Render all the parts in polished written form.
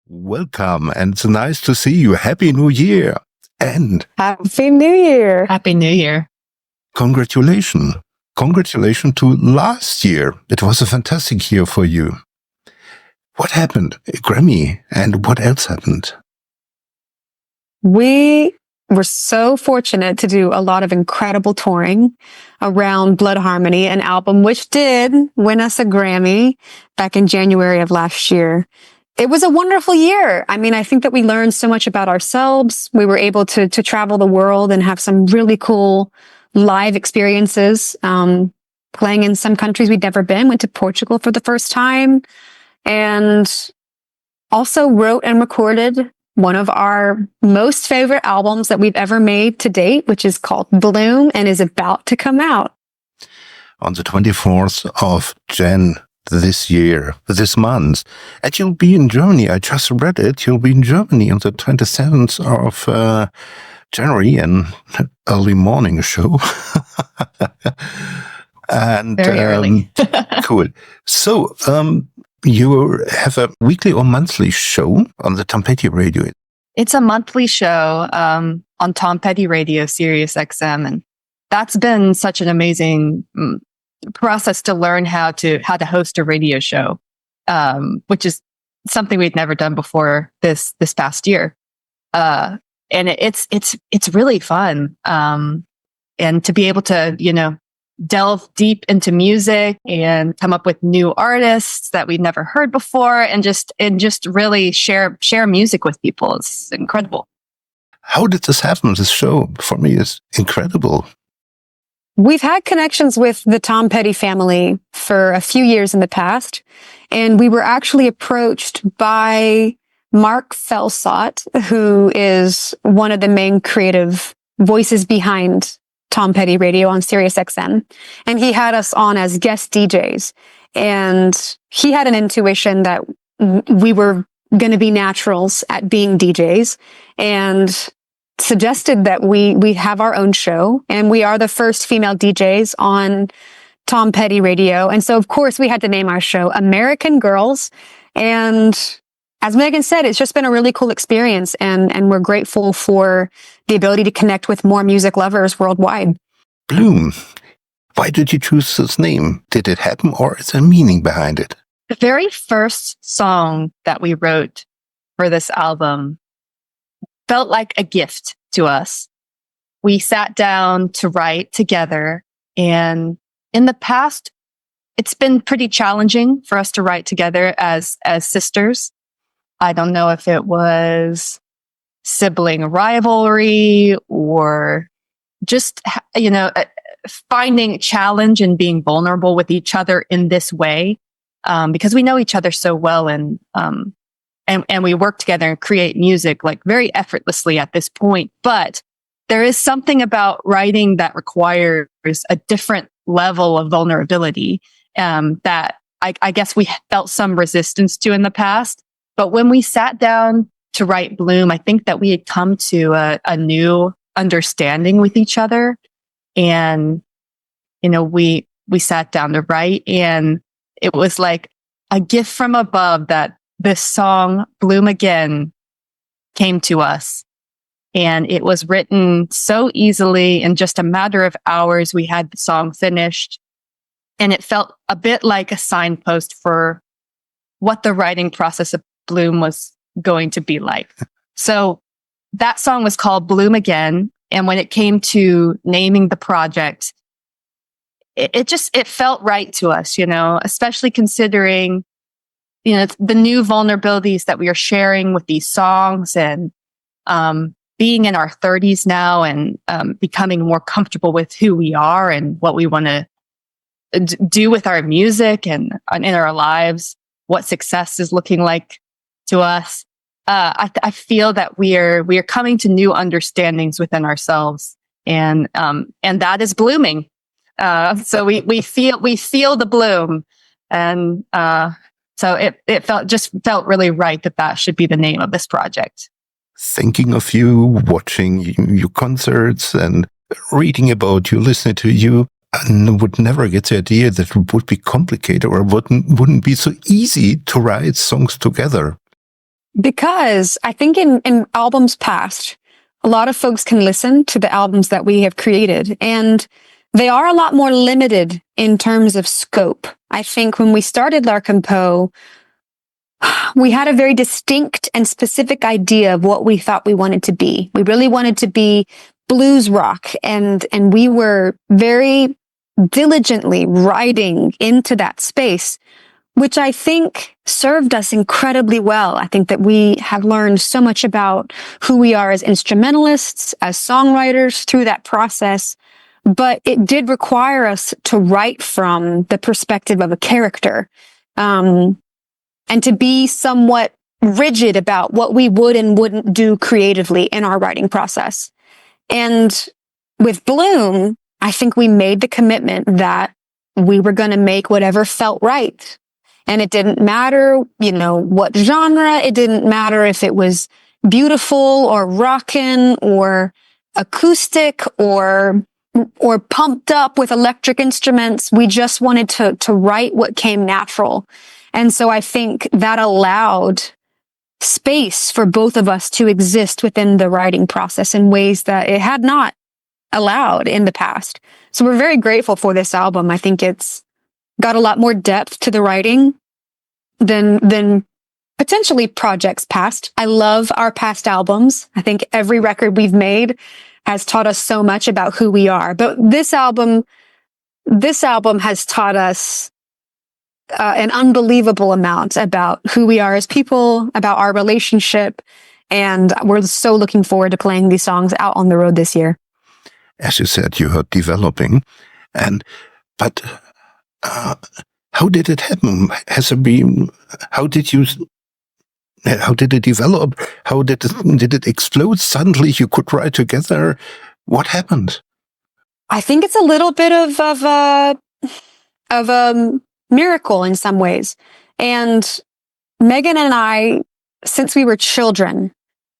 Welcome, and it's nice to see you. Happy New Year. And Happy New Year. Happy New Year. congratulations. Congratulations to last year. It was a fantastic year for you. What happened? A Grammy. And what else happened? We were so fortunate to do a lot of incredible touring around Blood Harmony, an album which did win us a Grammy back in January of last year. It was a wonderful year. I mean, I think that we learned so much about ourselves. We were able to travel the world and have some really cool live experiences, playing in some countries we'd never been. Went to Portugal for the first time, and also wrote and recorded one of our most favorite albums that we've ever made to date, which is called Bloom and is about to come out On the 24th of Jan this month. And you'll be in Germany. I just read it. You'll be in Germany on the 27th of January, an early morning show. And Very early. Cool. So, you have a weekly or monthly show on the Tom Petty Radio. It's a monthly show on Tom Petty Radio, Sirius XM, and that's been such an amazing process to learn how to host a radio show, which is something we'd never done before this past year, and it's really fun, and to be able to delve deep into music and come up with new artists that we've never heard before, and just really share music with people. It's incredible. How did this happen? This show for me is incredible. We've had connections with the Tom Petty family for a few years in the past, and we were actually approached by Mark Felsot, who is one of the main creative voices behind Tom Petty Radio on Sirius XM, and he had us on as guest DJs, and he had an intuition that we were going to be naturals at being DJs, and suggested that we have our own show, and we are the first female DJs on Tom Petty Radio. And so, of course, we had to name our show American Girls. And as Megan said, it's just been a really cool experience, and we're grateful for the ability to connect with more music lovers worldwide. Bloom. Why did you choose this name? Did it happen, or is there meaning behind it? The very first song that we wrote for this album felt like a gift to us. We sat down to write together, and in the past, it's been pretty challenging for us to write together as sisters. I don't know if it was sibling rivalry or just, finding challenge and being vulnerable with each other in this way, because we know each other so well, and we work together and create music like very effortlessly at this point. But there is something about writing that requires a different level of vulnerability that I guess we felt some resistance to in the past. But when we sat down to write Bloom, I think that we had come to a new understanding with each other. And, we sat down to write, and it was like a gift from above that this song, Bloom Again, came to us. And it was written so easily. In just a matter of hours, we had the song finished. And it felt a bit like a signpost for what the writing process of Bloom was going to be like. So that song was called Bloom Again. And when it came to naming the project, it felt right to us, especially considering the new vulnerabilities that we are sharing with these songs, and being in our 30s now, and becoming more comfortable with who we are and what we want to do with our music and in our lives, what success is looking like to us. I feel that we are coming to new understandings within ourselves, and that is blooming. So we feel the bloom, and so it felt really right that should be the name of this project. Thinking of you, watching your concerts, and reading about you, listening to you, I would never get the idea that it would be complicated or wouldn't be so easy to write songs together. Because I think in albums past, a lot of folks can listen to the albums that we have created, and they are a lot more limited in terms of scope. I think when we started Larkin Poe, we had a very distinct and specific idea of what we thought we wanted to be. We really wanted to be blues rock, and we were very diligently writing into that space, which I think served us incredibly well. I think that we have learned so much about who we are as instrumentalists, as songwriters through that process. But it did require us to write from the perspective of a character, and to be somewhat rigid about what we would and wouldn't do creatively in our writing process. And with Bloom, I think we made the commitment that we were going to make whatever felt right. And it didn't matter, what genre. It didn't matter if it was beautiful or rockin' or acoustic or pumped up with electric instruments. We just wanted to write what came natural. And so I think that allowed space for both of us to exist within the writing process in ways that it had not allowed in the past. So we're very grateful for this album. I think it's got a lot more depth to the writing than potentially projects past. I love our past albums. I think every record we've made has taught us so much about who we are. But this album has taught us an unbelievable amount about who we are as people, about our relationship. And we're so looking forward to playing these songs out on the road this year. As you said, you are developing, but how did it happen? How did it develop? How did it explode? Suddenly you could write together. What happened? I think it's a little bit of a miracle in some ways. And Megan and I, since we were children,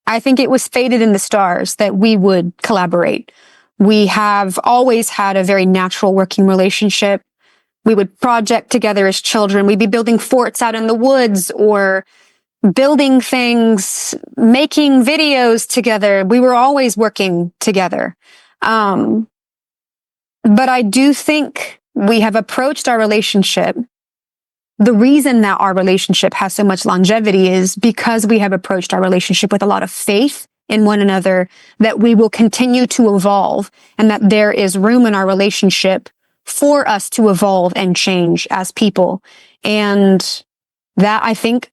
I think it was fated in the stars that we would collaborate. We have always had a very natural working relationship. We would project together as children. We'd be building forts out in the woods or building things, making videos together. We were always working together. But I do think we have approached our relationship. The reason that our relationship has so much longevity is because we have approached our relationship with a lot of faith in one another, that we will continue to evolve and that there is room in our relationship for us to evolve and change as people. And that, I think,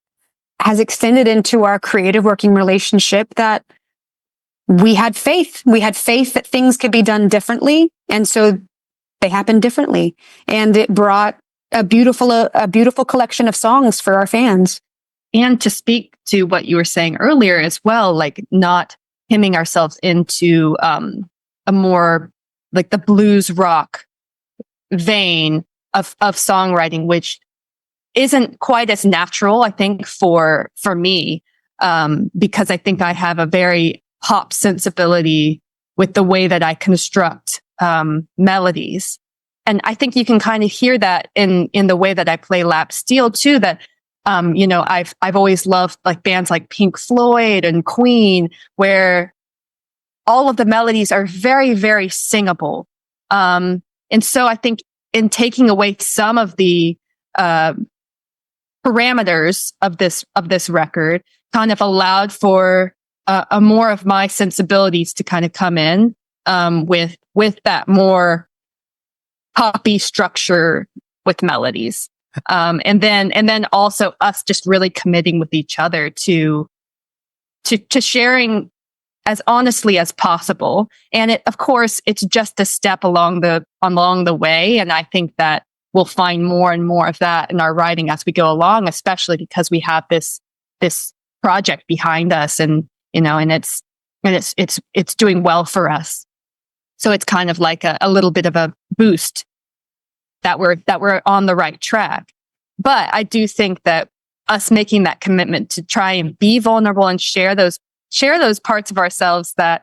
has extended into our creative working relationship, that we had faith. We had faith that things could be done differently. And so they happened differently. And it brought a beautiful collection of songs for our fans. And to speak to what you were saying earlier as well, like not hemming ourselves into a more like the blues rock vein of songwriting, which isn't quite as natural, I think, for me, because I think I have a very pop sensibility with the way that I construct melodies. And I think you can kind of hear that in the way that I play lap steel too, that I've always loved like bands like Pink Floyd and Queen, where all of the melodies are very, very singable. And so I think in taking away some of the parameters of this record, kind of allowed for a more of my sensibilities to kind of come in with that more poppy structure with melodies. And then also us just really committing with each other to sharing as honestly as possible. And of course, it's just a step along the way. And I think that we'll find more and more of that in our writing as we go along, especially because we have this project behind us, and it's doing well for us. So it's kind of like a little bit of a boost that we're on the right track. But I do think that us making that commitment to try and be vulnerable and share those parts of ourselves that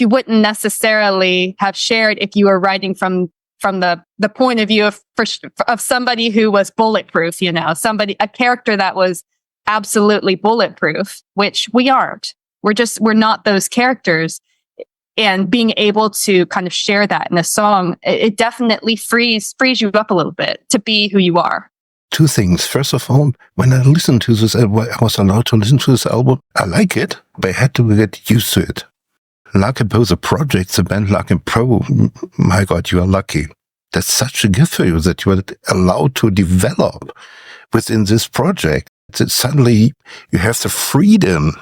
you wouldn't necessarily have shared if you were writing from the point of view of somebody who was bulletproof, a character that was absolutely bulletproof, which we aren't. We're not those characters. And being able to kind of share that in a song, it definitely frees you up a little bit to be who you are. Two things. First of all, when I listened to this, I was allowed to listen to this album. I like it, but I had to get used to it. Larkin Poe, the project, the band Larkin Poe, my God, you are lucky. That's such a gift for you that you are allowed to develop within this project. That suddenly you have the freedom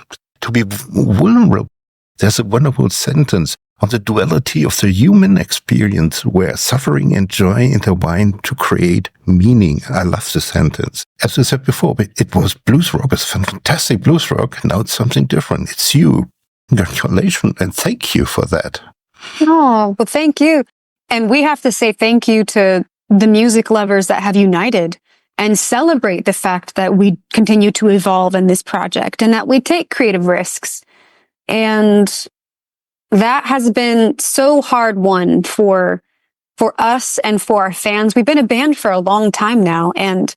to be vulnerable. There's a wonderful sentence on the duality of the human experience where suffering and joy intertwine to create meaning. I love the sentence. As I said before, it was blues rock. It's fantastic blues rock. Now it's something different. It's you. Congratulations and thank you for that. Oh, well, thank you. And we have to say thank you to the music lovers that have united and celebrate the fact that we continue to evolve in this project and that we take creative risks. And that has been so hard won for us and for our fans. We've been a band for a long time now. And,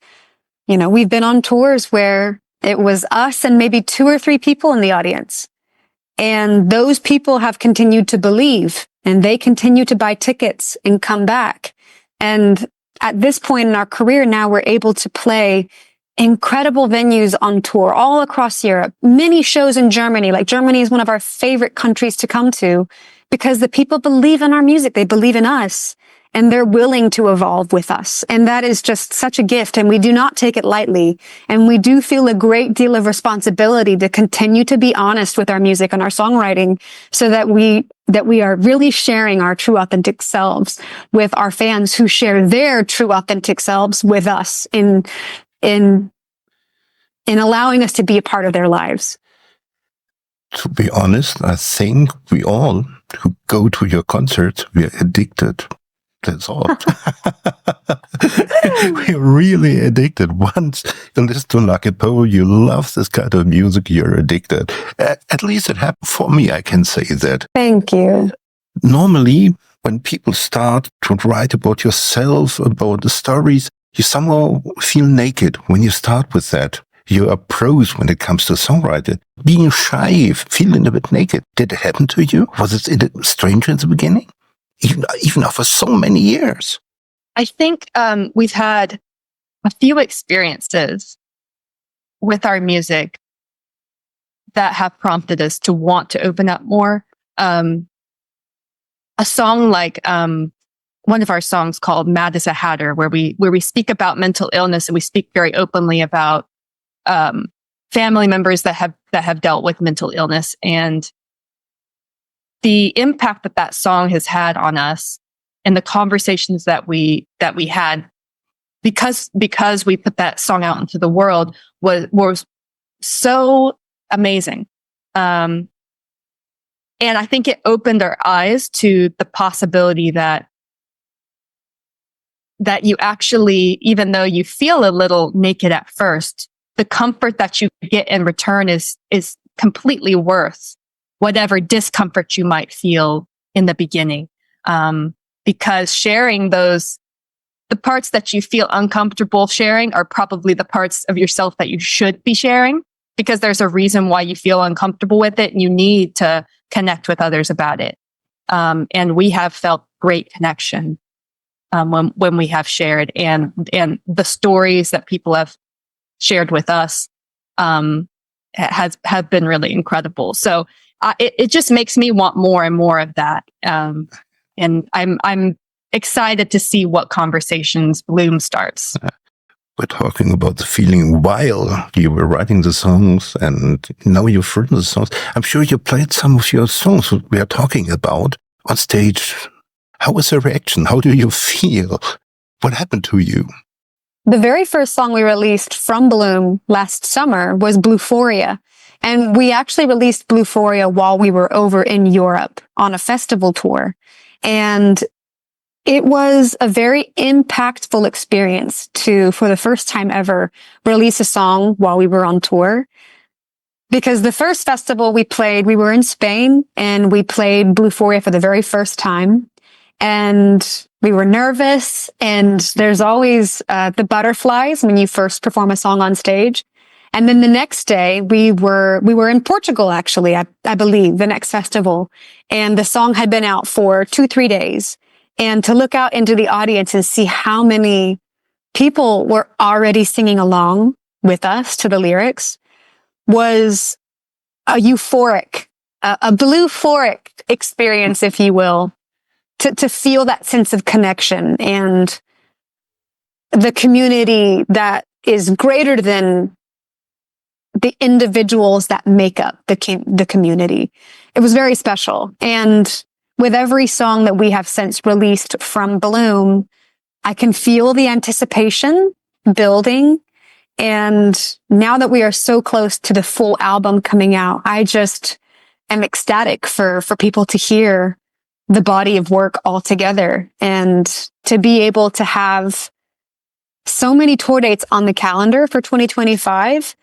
we've been on tours where it was us and maybe 2 or 3 people in the audience. And those people have continued to believe and they continue to buy tickets and come back. And at this point in our career now, we're able to play incredible venues on tour all across Europe, many shows in Germany. Like Germany is one of our favorite countries to come to because the people believe in our music. They believe in us and they're willing to evolve with us. And that is just such a gift. And we do not take it lightly. And we do feel a great deal of responsibility to continue to be honest with our music and our songwriting so that we are really sharing our true authentic selves with our fans who share their true authentic selves with us in allowing us to be a part of their lives. To be honest, I think we all who go to your concerts, we are addicted. That's all. We're really addicted. Once you listen to Larkin Poe, you love this kind of music, you're addicted. At least it happened for me, I can say that. Thank you. Normally, when people start to write about yourself, about the stories, you somehow feel naked when you start with that. You are pros when it comes to songwriting. Being shy, feeling a bit naked. Did it happen to you? Was it strange in the beginning? Even after so many years? I think we've had a few experiences with our music that have prompted us to want to open up more. A song like one of our songs called Mad as a Hatter, where we speak about mental illness and we speak very openly about family members that have dealt with mental illness and the impact that song has had on us and the conversations that we had because we put that song out into the world was so amazing. And I think it opened our eyes to the possibility that you actually, even though you feel a little naked at first, the comfort that you get in return is completely worth whatever discomfort you might feel in the beginning. Because sharing the parts that you feel uncomfortable sharing are probably the parts of yourself that you should be sharing, because there's a reason why you feel uncomfortable with it and you need to connect with others about it. And we have felt great connection when we have shared, and the stories that people have shared with us have been really incredible. So it just makes me want more and more of that. And I'm excited to see what conversations Bloom starts. We're talking about the feeling while you were writing the songs and now you've written the songs. I'm sure you played some of your songs we are talking about on stage. How was the reaction? How do you feel? What happened to you? The very first song we released from Bloom last summer was Bluephoria. And we actually released Bluephoria while we were over in Europe on a festival tour. And it was a very impactful experience to, for the first time ever, release a song while we were on tour. Because the first festival we played, we were in Spain and we played Bluephoria for the very first time. And we were nervous, and there's always the butterflies when you first perform a song on stage. And then the next day we were in Portugal, actually, I believe, the next festival. And the song had been out for 2-3 days. And to look out into the audience and see how many people were already singing along with us to the lyrics was a euphoric, a blue-phoric experience, if you will, to feel that sense of connection and the community that is greater than the individuals that make up the community. It was very special. And with every song that we have since released from Bloom, I can feel the anticipation building. And now that we are so close to the full album coming out, I just am ecstatic for people to hear the body of work all together and to be able to have so many tour dates on the calendar for 2025,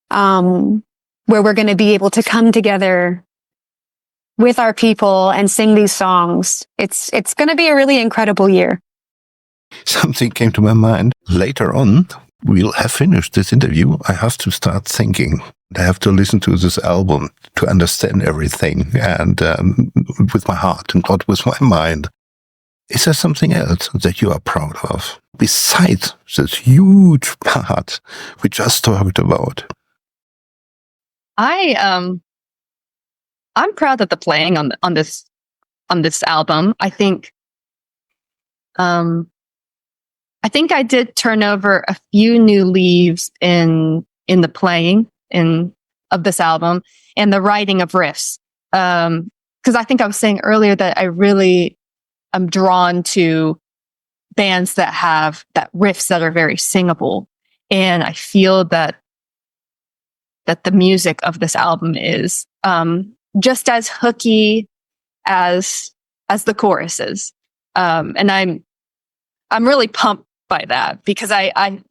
where we're going to be able to come together with our people and sing these songs. It's going to be a really incredible year. Something came to my mind. Later on, we'll have finished this interview. I have to start thinking. I have to listen to this album to understand everything, and with my heart and not with my mind. Is there something else that you are proud of besides this huge part we just talked about? I'm proud of the playing on this album. I think I did turn over a few new leaves in the playing of this album and the writing of riffs. Because I think I was saying earlier that I really am drawn to bands that have riffs that are very singable, and I feel that the music of this album is just as hooky as the choruses, and I'm really pumped by that, because I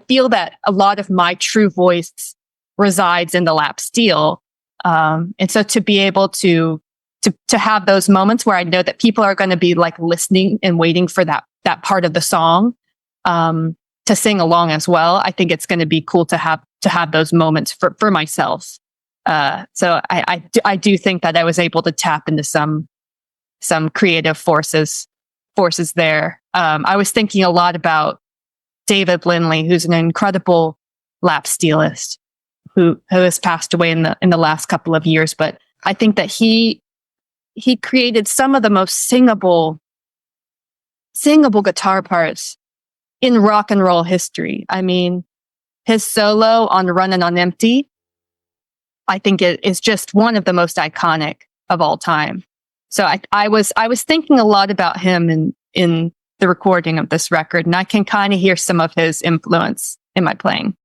feel that a lot of my true voice resides in the lap steel, and so to be able to have those moments where I know that people are going to be like listening and waiting for that part of the song to sing along as well, I think it's going to be cool to have those moments for myself. So I do think that I was able to tap into some creative forces there. I was thinking a lot about David Lindley, who's an incredible lap steelist who has passed away in the last couple of years, but I think that he created some of the most singable guitar parts in rock and roll history. I mean, his solo on Runnin' on Empty, I think it is just one of the most iconic of all time. So I was thinking a lot about him in the recording of this record, and I can kind of hear some of his influence in my playing.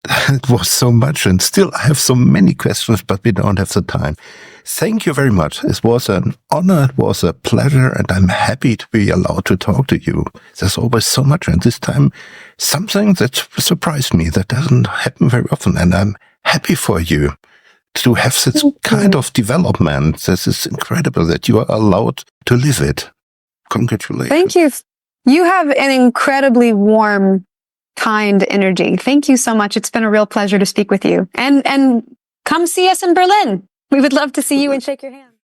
It was so much, and still I have so many questions, but we don't have the time. Thank you very much. It was an honor, it was a pleasure, and I'm happy to be allowed to talk to you. There's always so much, and this time something that surprised me that doesn't happen very often, and I'm happy for you to have this kind of development. This is incredible that you are allowed to live it. Congratulations. Thank you. You have an incredibly warm, kind energy. Thank you so much. It's been a real pleasure to speak with you. And come see us in Berlin. We would love to see you and shake your hand.